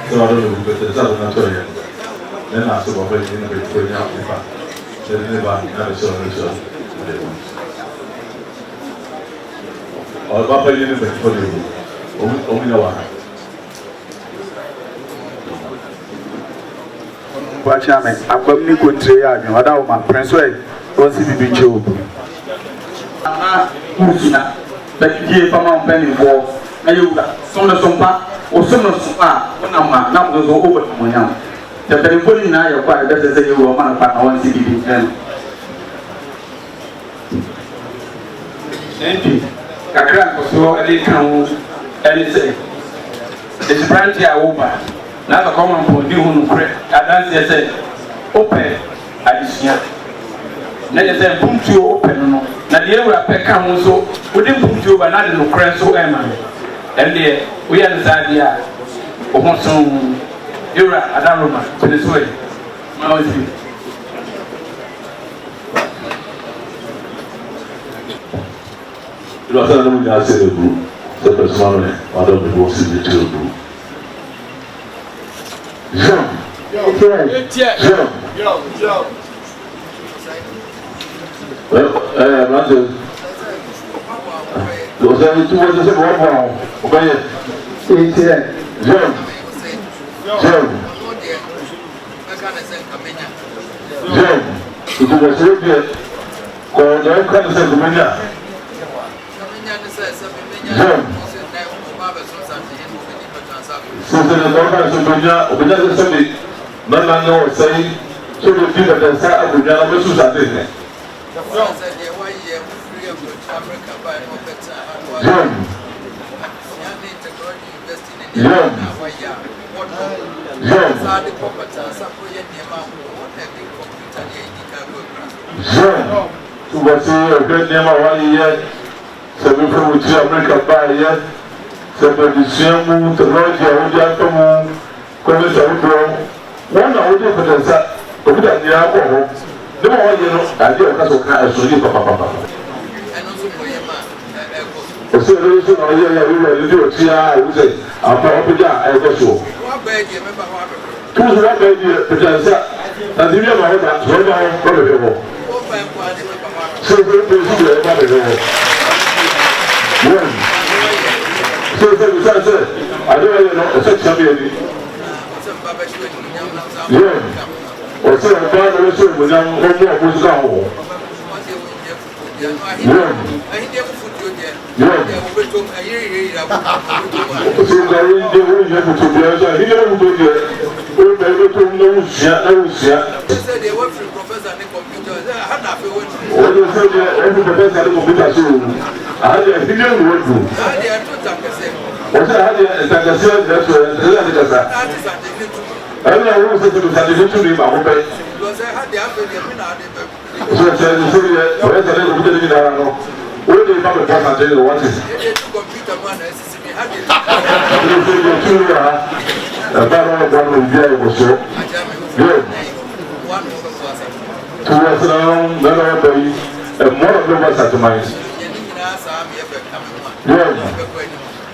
So I don't know, but it's not going to tell you. Then I said, well, wait, you know, it's pretty out the fact. There's anybody, not a show, or Papa, you never for you. Only no one. Watch out, I'm going to go to you. I don't want Prince Way. What's it be job? But here from our penny war, and you got some of some part or some of some part, now goes over to my young. The telephone now you're quite better than you were one of our own city. Thank you. Kakra so any count anything. It's brand here over. Now the common for new one credit. I dance say open addition. Let them put you open. Now the area per count so we didn't put you but not in the credit so Emma. And there we understand here. Almost some era Adaroma to this way. Now it's you know, I'm going to say the group, the personality, I don't know what's in the group. Well, Randy, was there 2 words of one now? Okay,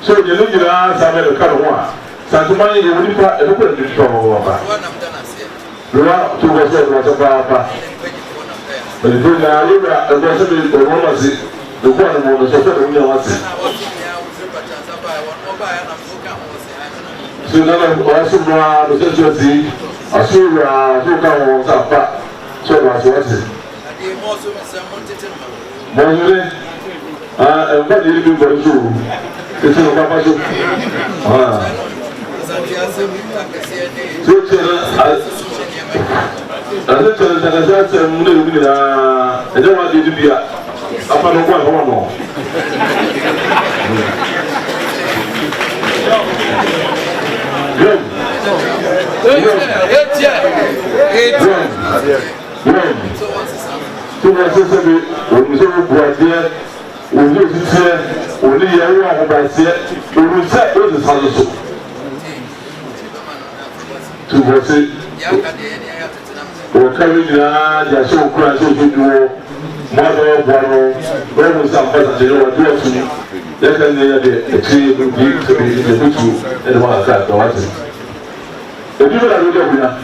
so you look at Samuel Karawa. Santumani, you will put it from to was a papa. But the thing I live at the rest of the Roman, the one was a social. So now I also know the sensuality. I saw who was up. So I was it. And what did you do for the zoo? It's a papa. I don't want you to be upon one more. Mother, Bravo, where was some person to know what you're doing? That's when they had a tree to be in the bush and one of that. The people are looking at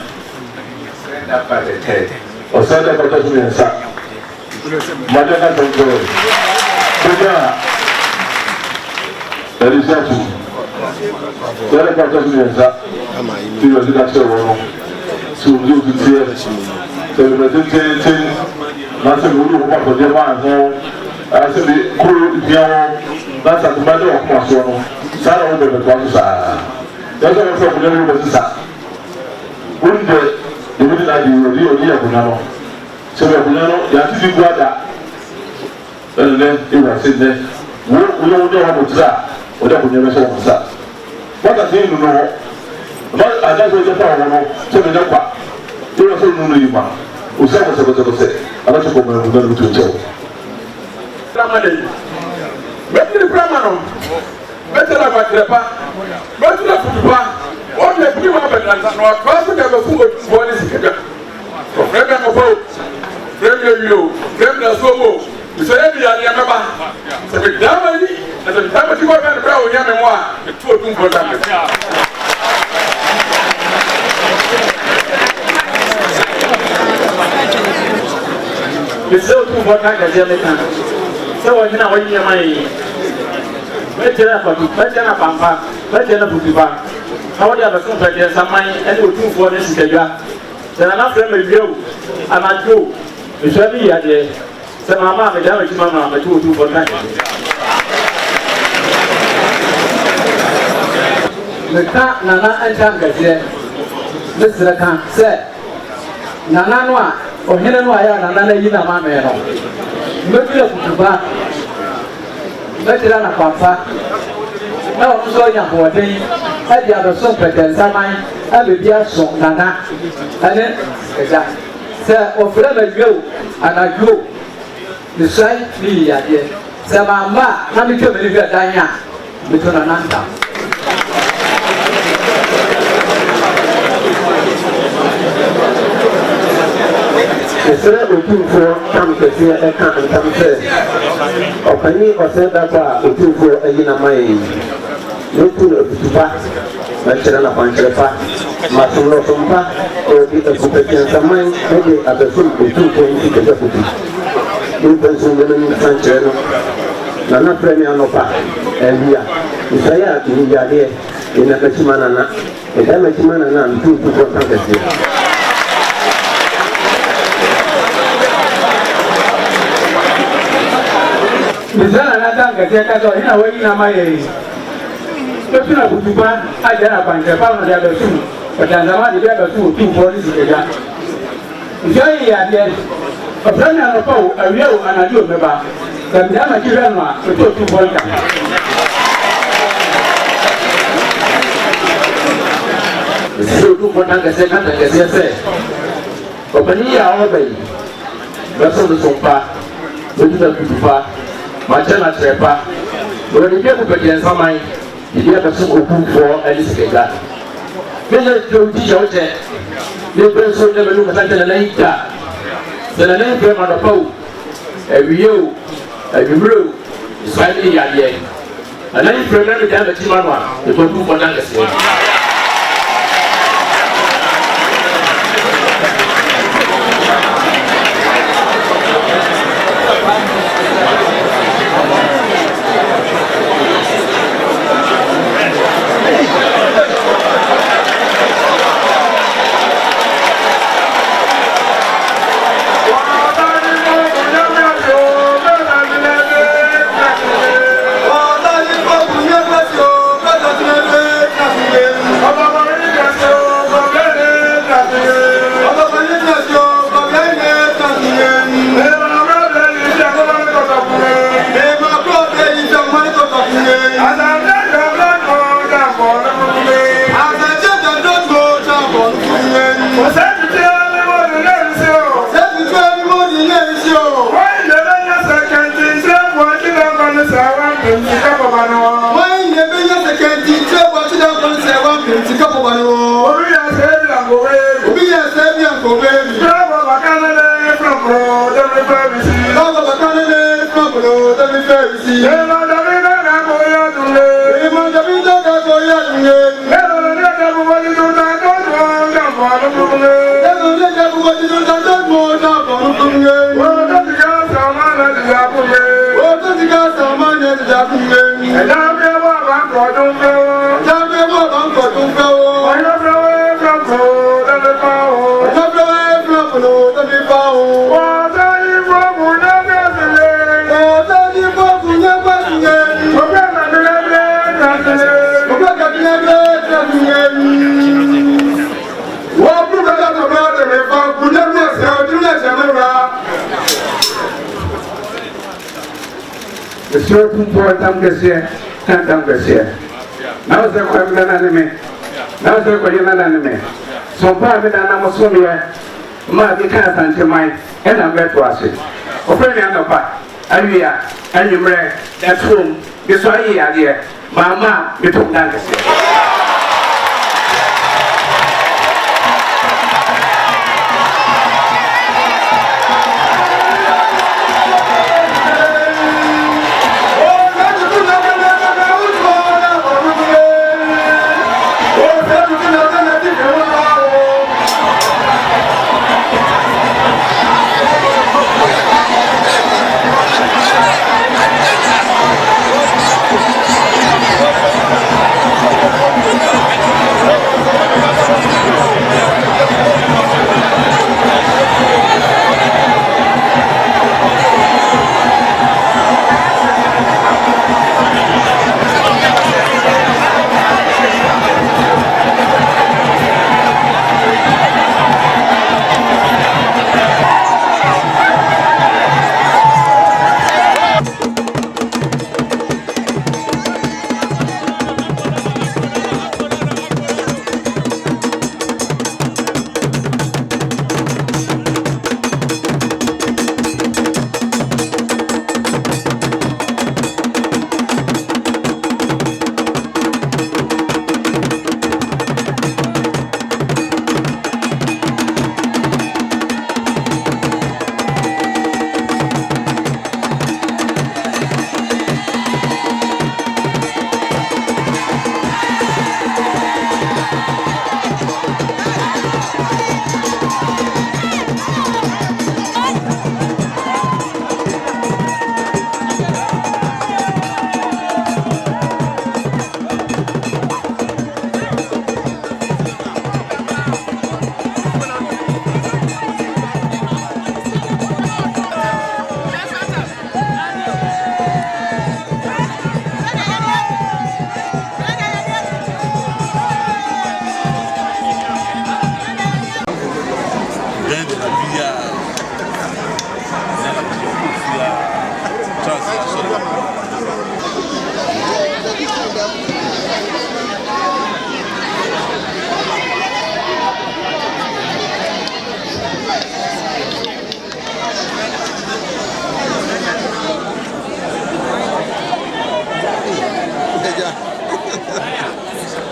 stand up by the head or stand up at the and sack. Madonna don't go. That is not true. Stand up at the and sack. You are the doctor. So you can see it. So the presentation, nothing will look up for the man. I said, the crew, that's at the matter of Passion. Sarah over the Pasha. That's what I'm saying. Wouldn't the middle of the Rio Punano? So the Punano, you have to do that. And then you are sitting there. We don't know how to start. Whatever you never saw start. What I think you know, but I just want to tell so the number. You also know you man. Usama say, I want to come and go to the Ramadan. Better the Brahmano. Better the Bakrepa. Better the Futuba. What the people have done, no crossing the food for this. From Rebecca Boat, Premier You, Premier Sobo, you say every other member. So the Damani and the Damati were very proud of Yamamoa, the two of them for that. The so two for that, so I know when you're my better Pampa, better Futuba. How do you have a company some money and will do for this? Then I'm friend with you. I'm at you. You shall be at the some mamma, the damage mamma, but 2 for 9. The car, Nana and Tanka here. Mr. Khan said, Nana, or Hinanoya, Nana Yina Mamma. Maybe a bar. Better than a papa. No, so young for a day. I have a song pretend some mine. I will be a song, Nana. And then, sir, or forever go, and I go. The side me at it. Sir, Mamma, how many people live at Diana? Between Ananta. The sir will do for come to see a camp and come say. Or can you or say that will do for a Yinamai? No two of the back, National Panchepa, Masulo Sumpa, or the competence of mine, maybe at the foot with 2 points to the deputy. You person women in Sancheno, Nana Premier Nopa, and we are. If I are in Yadia, in a Machimana, a Damachimana, and 2 to 4 countries. Misana nataka katika ina wewe na mai. Tuna kutuba ajana panja pa na ya besu. Watanzama ni ya besu tu polisi keja. Njoi ya dia. Afanya na pau awio anajua meba. Kamdama kiranwa tu polika. Sio tu potanga sekanda ngesiase. Kopani ya obai. Baso nsompa. Wetu kutuba. Machana trepa. Unaniambia kupatia samai. Ndio kasema ukufu alisikega. Bila kujisha wote. Ni preso ndio mluka tata na ita. Sana na kwa madapau. Ebiyo. Ebimru. Swali ya yeye. Ana ni program ya mtimanwa. Ndio tu kwa ndanga sio. Obi ya sebi anko baby. Bravo, bakana le from pro, don't refer me. certain for them this year, and them this year. Now they're quite an enemy. Now they're quite an enemy. So, private and I'm assuming my can't answer my and I'm better to us. Opinion of that. And you read that's home. This why here, dear. Mama, you took that this year.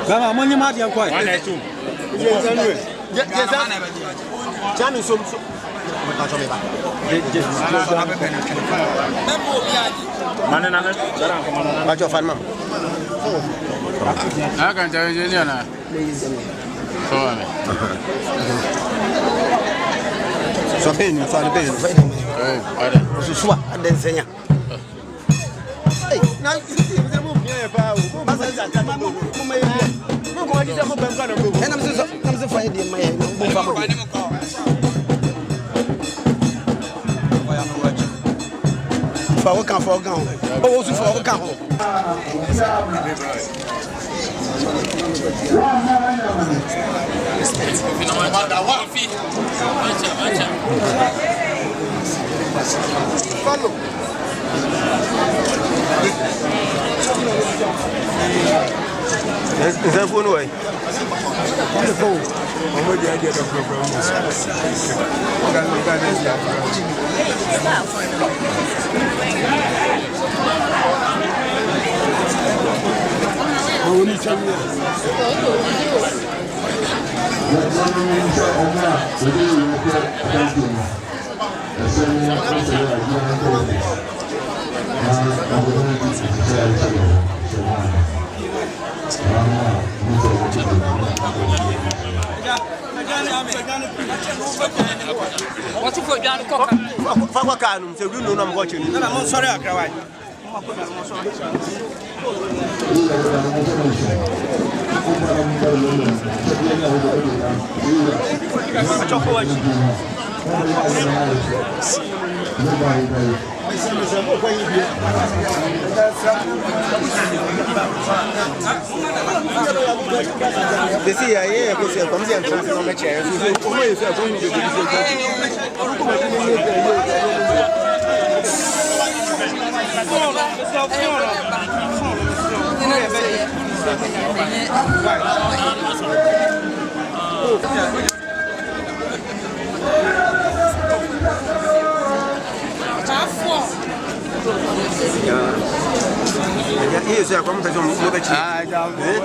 Baba, money mad yan kwai. 1 and 2. Janu so. Mana nana? Jarang ke mana? Baca fan mam. Akan cari je ni ana. So ame. So pen, so pen. Ada. Susua ada senya. Eh, na kita mau biar apa? Masa jatuh mau mai. Mau kita mau bangga nak go. Eh, namse fire dia mai. Mau famo. For kan. Oh, so for kan. Follow. Is that phone away? On the phone. I'm going to get a program. What you put down the cock? Fakakanum, so you know I'm watching. I'm sorry, I cry. They see I hear because I'm going to come on the chair. Here's a conversation with the chief.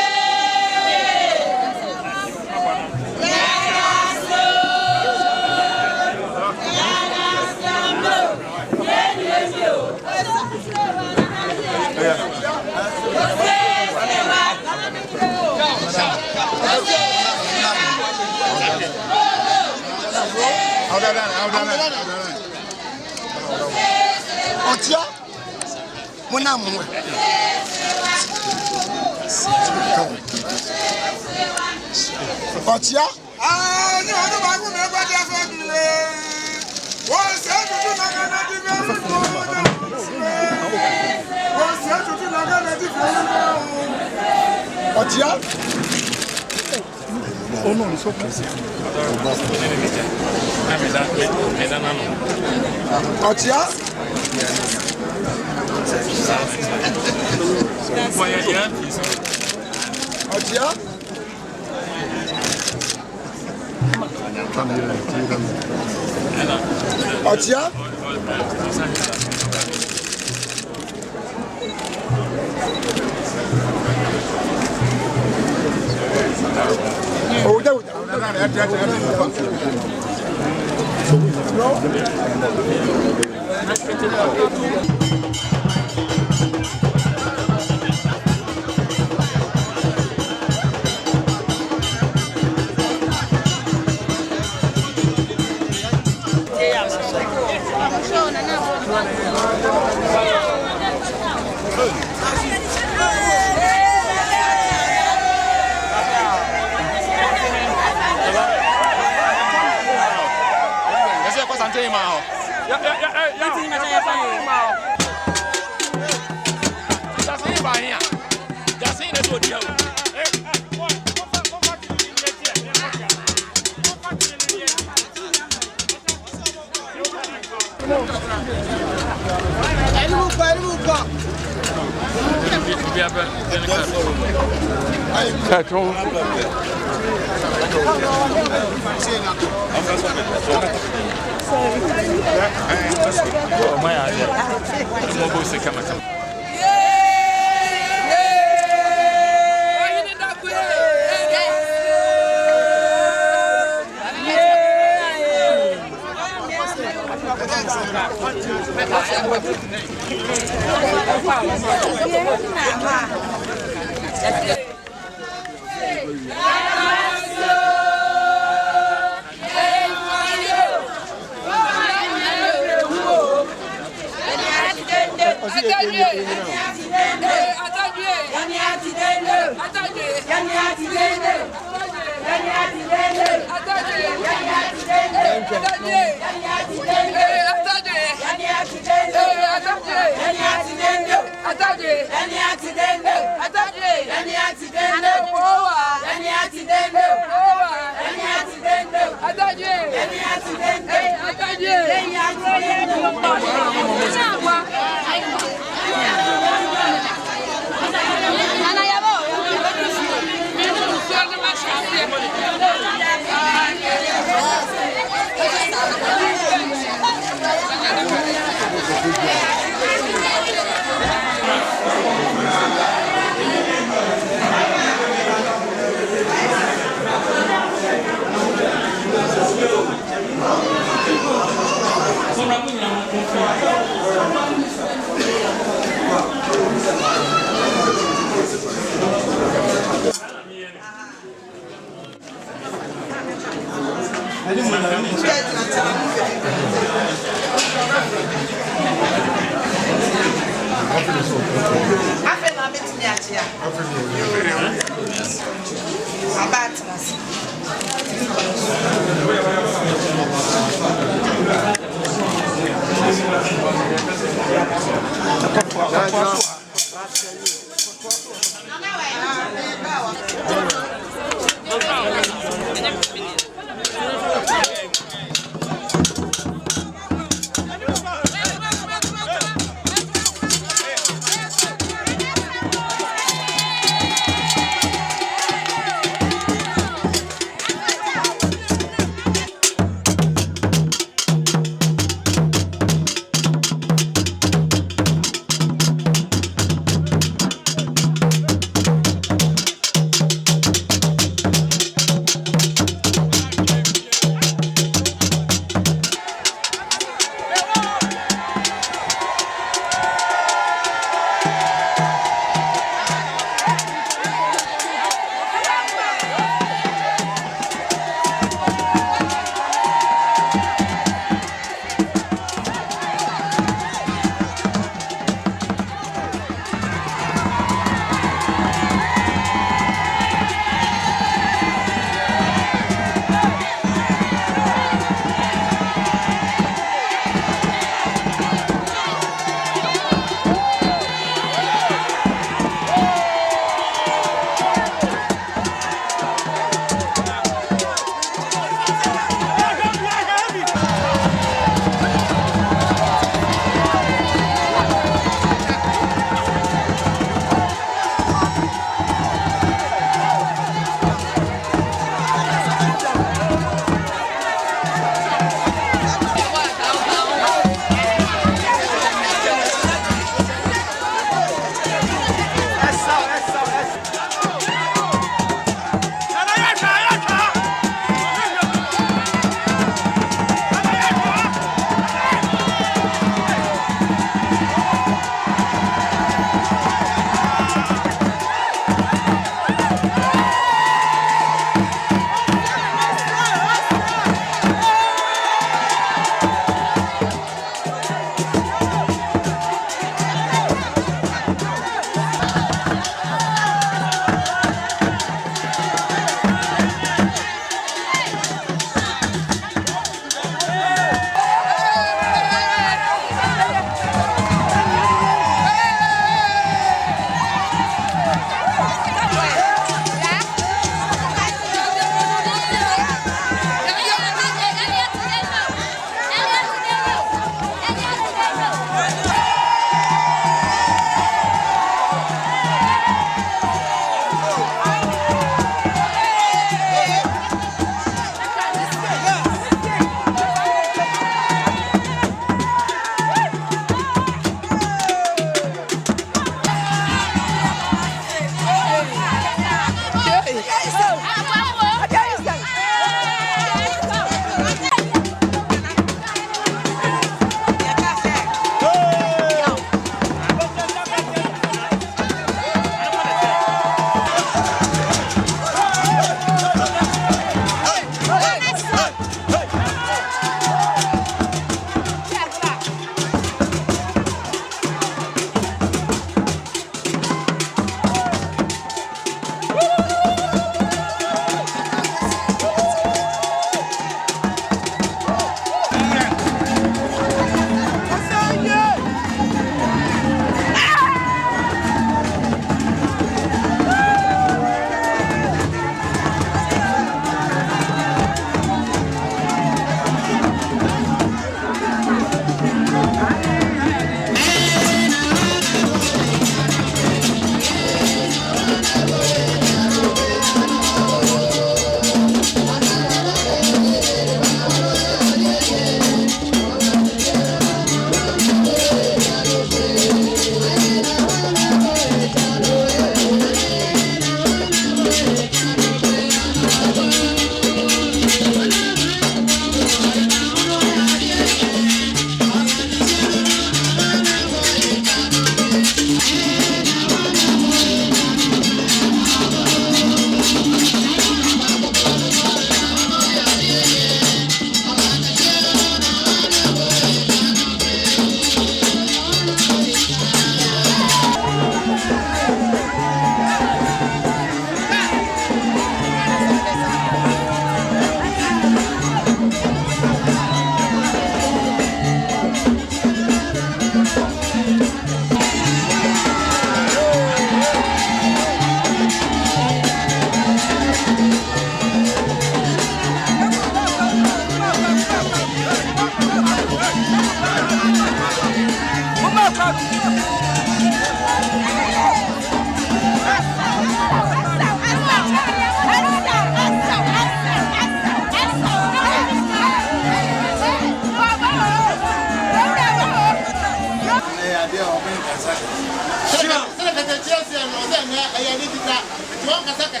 Chelsea and Ozana, I need to that. One can take a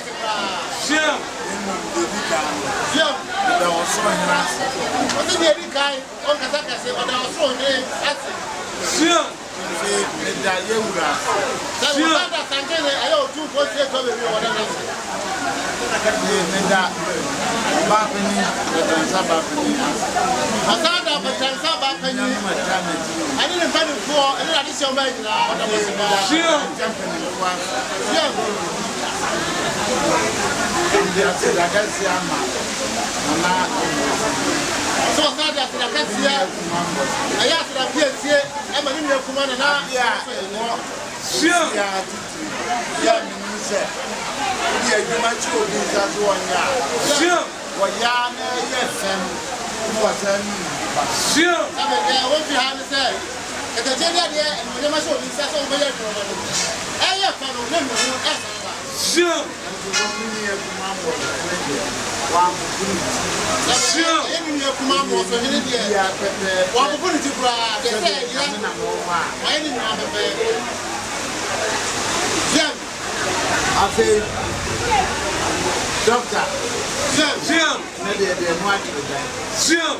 Jim. There was so nice. What's the other guy? One can take a say, but I was so name. Jim. So I can't see it. I have to appear here. I'm a new commander now. Sure. Yeah, you might show this as 1 year. Sure. What yarn, yes, and what sure. I won't be hard to say. If the Jenny and we must show this as over there. I have found them. Sure. Sure. Doctor. Jim. Jim. I'm not going to do that. Sure.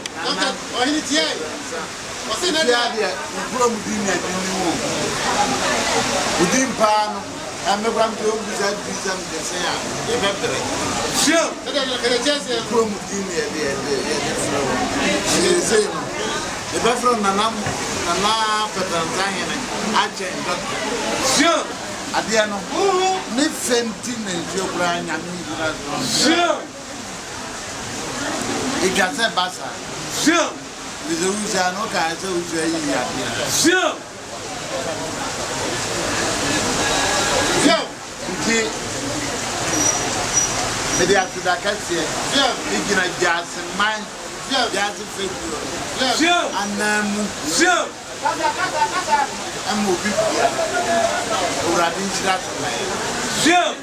The bathroom, Nanam, sure. At the end of the 17 your brand and sure. It can say Bassa. Sure. With the reason, okay, so sure. Maybe after that, I can see it. Making a jazz and mine, jazz and figure. And sure. I'm moving. Sure.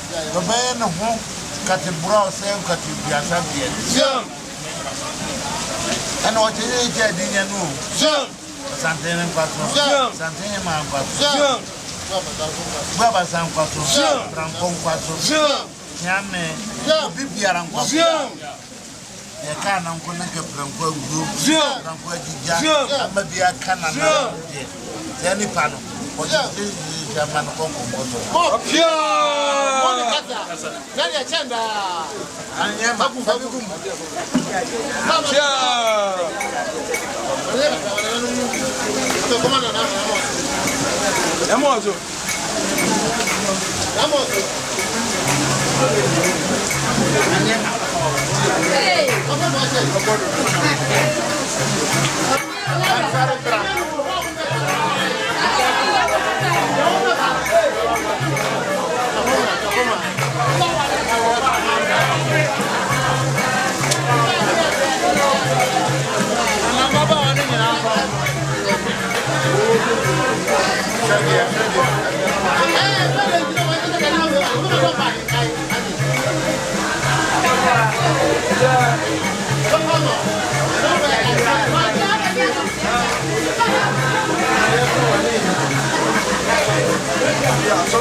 Robain home, Catibra, same Catibia, and what is it? Something in Quattro, something in my Quattro, Baba San Quattro, Rampon Quattro, Yame, Bibiaran Quattro. I can't connect a Franco group, Franco, maybe I can any panel. What is German Congo? So,